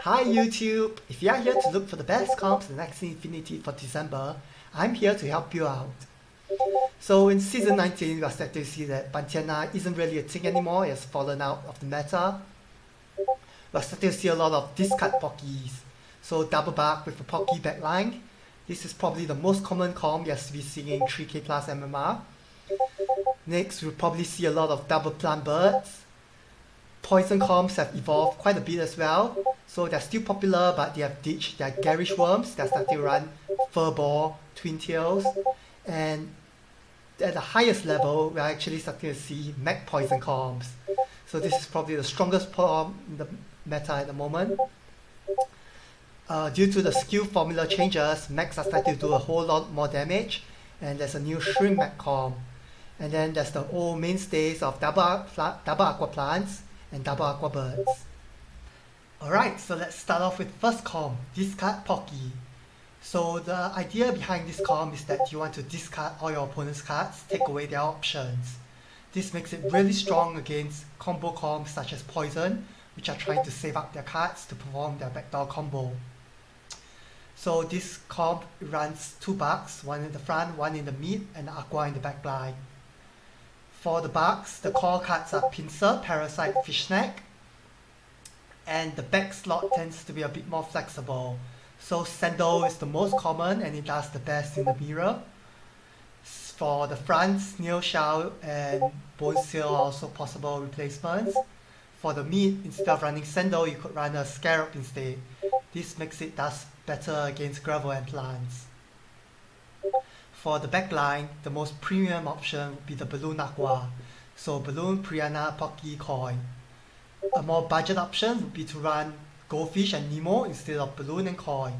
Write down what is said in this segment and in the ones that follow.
Hi YouTube! If you are here to look for the best comps in Axie Infinity for December, I'm here to help you out. So in Season 19, we are starting to see that Bantiana isn't really a thing anymore, it has fallen out of the meta. We are starting to see a lot of discard Pockies. So double back with a Pocky backline. This is probably the most common comp you're seeing in 3k plus MMR. Next, we'll probably see a lot of double plant birds. Poison comps have evolved quite a bit as well, so they're still popular, but they have ditched their garish worms. They're starting to run furball, twin tails, and at the highest level, we're actually starting to see mech poison comps. So this is probably the strongest comp in the meta at the moment. Due to the skill formula changes, mechs are starting to do a whole lot more damage, and there's a new shrink mech comp. And then there's the old mainstays of double aqua plants and double aqua birds. Alright, so let's start off with first comp, discard Pocky. So the idea behind this comp is that you want to discard all your opponent's cards, take away their options. This makes it really strong against combo comps such as Poison, which are trying to save up their cards to perform their backdoor combo. So this comp runs 2 bugs, one in the front, one in the mid, and aqua in the back line. For the bugs, the core cards are Pincer, Parasite, Fish Snack, and the back slot tends to be a bit more flexible. So Sandal is the most common and it does the best in the mirror. For the front, Snail Shell and Bone Seal are also possible replacements. For the mid, instead of running Sandal, you could run a Scarab instead. This makes it does better against gravel and plants. For the backline, the most premium option would be the Balloon Aqua. So Balloon, Piranha, Pocky, Koi. A more budget option would be to run Goldfish and Nemo instead of Balloon and Koi.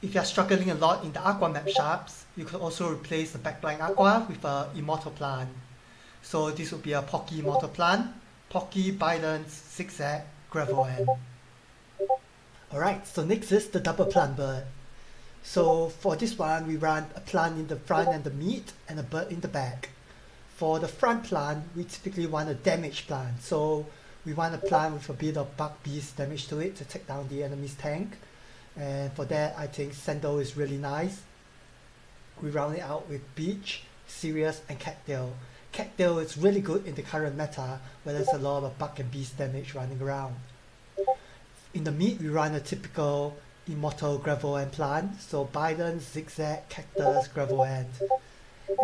If you are struggling a lot in the Aqua matchups, you could also replace the backline Aqua with a Immortal Plant. So this would be a Pocky Immortal Plant, Pocky, Bidens, Zigzag, Gravel End. Alright, so next is the Double Plant Bird. So for this one, we run a plant in the front and the mid, and a bird in the back. For the front plant, we typically want a damage plant. So we want a plant with a bit of bug beast damage to it to take down the enemy's tank. And for that, I think Sandal is really nice. We round it out with Beach, Sirius, and Cattail. Cattail is really good in the current meta, where there's a lot of bug and beast damage running around. In the mid, we run a typical Immortal Gravel End plant, so Biden, Zigzag, Cactus, Gravel End.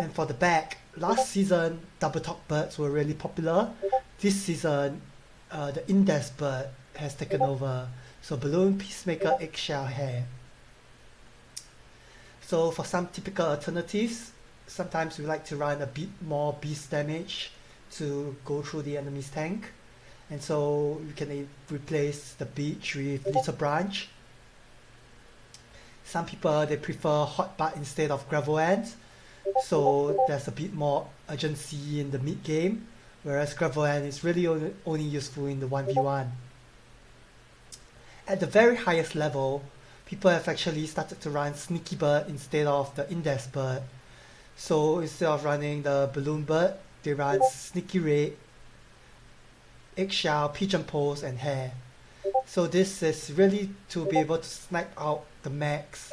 And for the back, last season double top birds were really popular. This season, the Index bird has taken over, so Balloon, Peacemaker, Eggshell, Hair. So for some typical alternatives, sometimes we like to run a bit more beast damage to go through the enemy's tank. And so you can replace the Beach with Little Branch. Some people, they prefer Hot Butt instead of Gravel End, so there's a bit more urgency in the mid game, whereas Gravel End is really only useful in the 1v1. At the very highest level, people have actually started to run Sneaky Bird instead of the Index Bird. So instead of running the Balloon Bird, they run Sneaky Red, Eggshell, Pigeon Pose, and Hair. So this is really to be able to snipe out the mechs,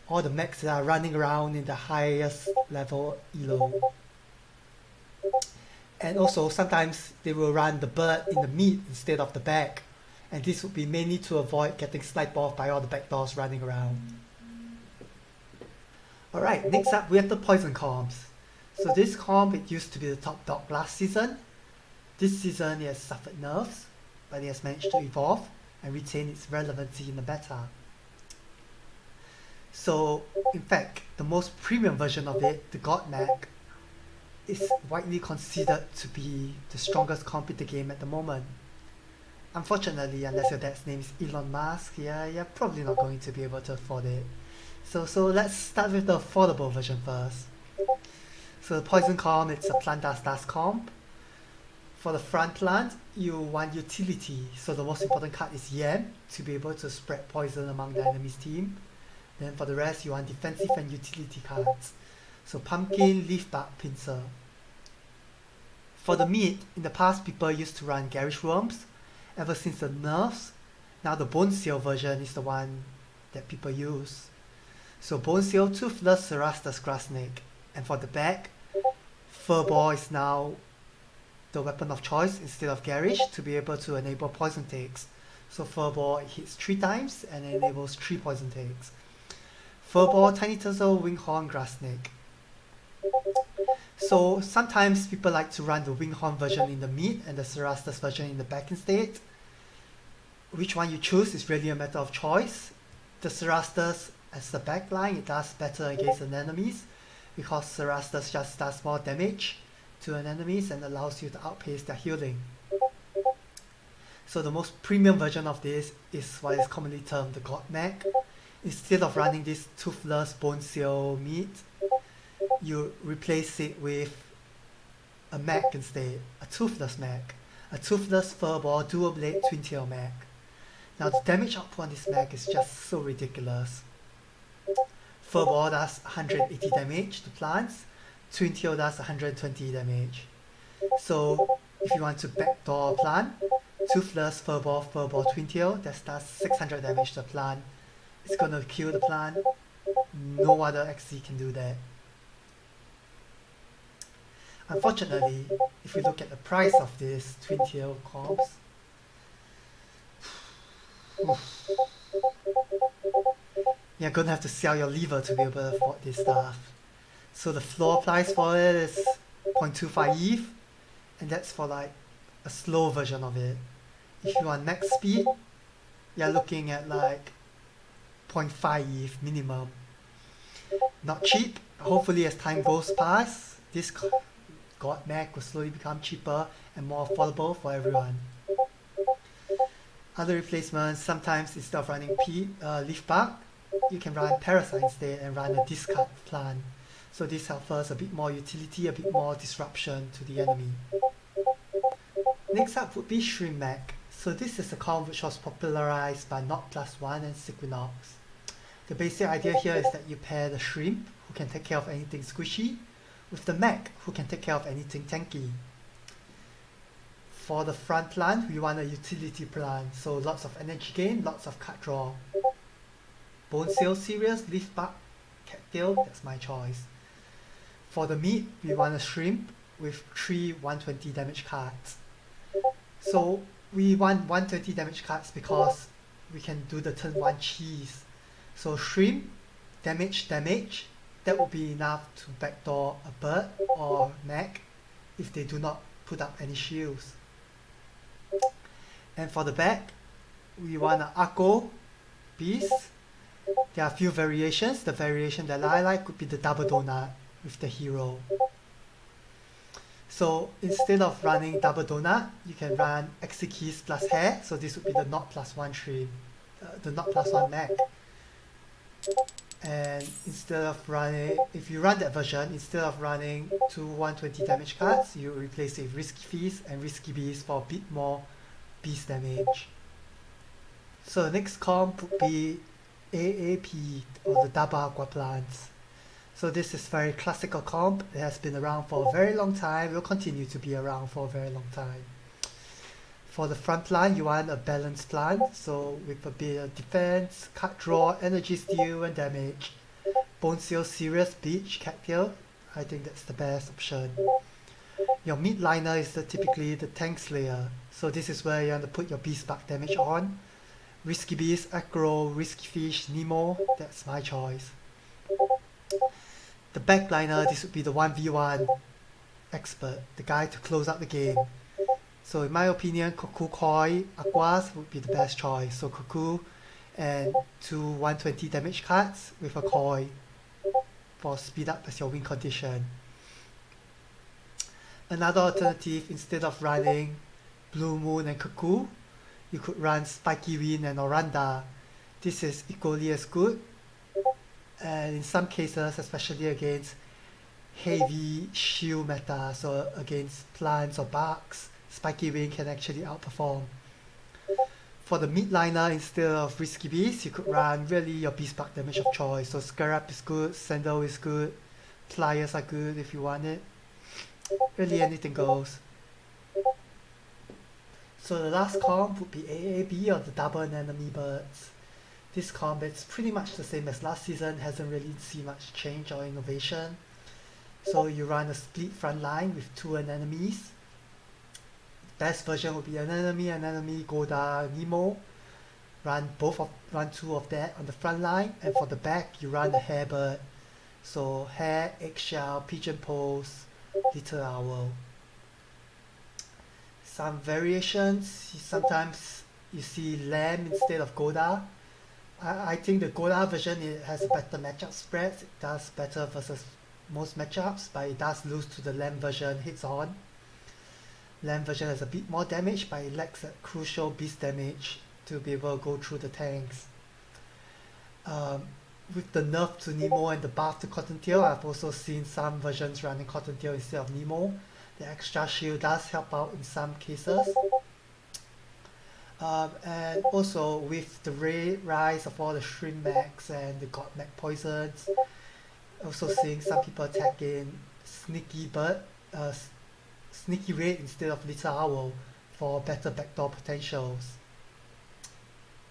all the mechs that are running around in the highest level elo. And also sometimes they will run the bird in the mid instead of the back, and this would be mainly to avoid getting sniped off by all the backdoors running around. Alright, next up we have the poison comps. So this comp, it used to be the top dog last season. This season it has suffered nerfs, but it has managed to evolve and retain its relevancy in the meta. So, in fact, the most premium version of it, the God Mech, is widely considered to be the strongest comp in the game at the moment. Unfortunately, unless your dad's name is Elon Musk, you're probably not going to be able to afford it. So let's start with the affordable version first. So the poison comp, it's a plant dust comp. For the front plant, you want utility, so the most important card is Yam to be able to spread poison among the enemy's team. Then for the rest, you want defensive and utility cards, so Pumpkin, Leaf Bug, Pincer. For the mid, in the past people used to run Garish Worms. Ever since the nerfs, Now the bone seal version is the one that people use. So bone seal, toothless Cerastus grass snake. And for the back, furball is now the weapon of choice instead of garish to be able to enable poison takes. So furball hits 3 times and enables 3 poison takes. Furball, tiny turtle, winghorn, grass snake. So sometimes people like to run the winghorn version in the mid and the Cerastus version in the back instead. Which one you choose is really a matter of choice. The Cerastus as the back line, it does better against an enemies because Cerastus just does more damage to an enemies and allows you to outpace their healing. So the most premium version of this is what is commonly termed the God Mech. Instead of running this toothless bone seal meat, you replace it with a mech instead, a toothless mech, a toothless furball dual blade twin tail mech. Now the damage output on this mech is just so ridiculous. Furball does 180 damage to plants, twin tail does 120 damage. So if you want to backdoor a plant, toothless furball twin tail that does 600 damage to a plant. It's gonna kill the plant. No other Axie can do that. Unfortunately, if we look at the price of this twin tail comps, you're gonna have to sell your liver to be able to afford this stuff. So the floor price for it is 0.25 ETH, and that's for like a slow version of it. If you want max speed, you're looking at like 0.5 ETH minimum. Not cheap. Hopefully as time goes past, this God Mech will slowly become cheaper and more affordable for everyone. Other replacements, sometimes instead of running leaf bark, you can run parasite instead and run a discard plant. So this offers a bit more utility, a bit more disruption to the enemy. Next up would be Shrimp Mech. So this is a comp which was popularized by Not Plus One and Sequinox. The basic idea here is that you pair the shrimp, who can take care of anything squishy, with the mech, who can take care of anything tanky. For the front plant, we want a utility plant, so lots of energy gain, lots of card draw. Bone seal, serious, leaf bark, cattail, that's my choice. For the meat, we want a shrimp with 3 120 damage cards. So we want 120 damage cards because we can do the turn 1 cheese. So shrimp, damage, that would be enough to backdoor a bird or mech if they do not put up any shields. And for the back, we want an Akko beast. There are a few variations. The variation that I like could be the double donut with the hero. So instead of running double donut, you can run Axie keys plus hair. So this would be the Not Plus One shrimp, the Not Plus One mech. And instead of running, if you run that version, instead of running 2 120 damage cards, you replace it with Risky Feast and Risky Beast for a bit more beast damage. So the next comp would be AAP, or the Double Aqua Plants. So this is very classical comp. It has been around for a very long time, will continue to be around for a very long time. For the front plant, you want a balanced plant, so with a bit of defense, card draw, energy steal, and damage. Bone seal, serious, beach, cattail. I think that's the best option. Your mid liner is typically the tank slayer, so this is where you want to put your beast spark damage on. Risky beast, aggro, risky fish, Nemo, that's my choice. The back liner, this would be the 1v1 expert, the guy to close out the game. So in my opinion, Cuckoo Koi Aquas would be the best choice. So Cuckoo and 2 120 damage cards with a Koi for speed up as your win condition. Another alternative, instead of running Blue Moon and Cuckoo, you could run Spiky Wind and Oranda. This is equally as good, and in some cases, especially against heavy shield meta, so against plants or bugs, Spiky Wing can actually outperform. For the mid liner, instead of Risky Beast, you could run really your beast spark damage of choice. So Scarab is good, Sandal is good, Pliers are good if you want it. Really anything goes. So the last comp would be AAB, or the double anemone birds. This comp is pretty much the same as last season, hasn't really seen much change or innovation. So you run a split front line with two anemones. Best version would be anemone, Goda, Nemo. Run two of that on the front line, and for the back you run a hairbird. So hare, eggshell, pigeon pose, little owl. Some variations, sometimes you see lamb instead of Goda. I think the Goda version, it has a better matchup spread. It does better versus most matchups, but it does lose to the lamb version heads on. Lamb version has a bit more damage, but it lacks that crucial beast damage to be able to go through the tanks. With the nerf to Nemo and the buff to Cottontail, I've also seen some versions running Cottontail instead of Nemo. The extra shield does help out in some cases. And also with the rise of all the shrimp mechs and the god mech poisons, also seeing some people attacking sneaky raid instead of little owl for better backdoor potentials.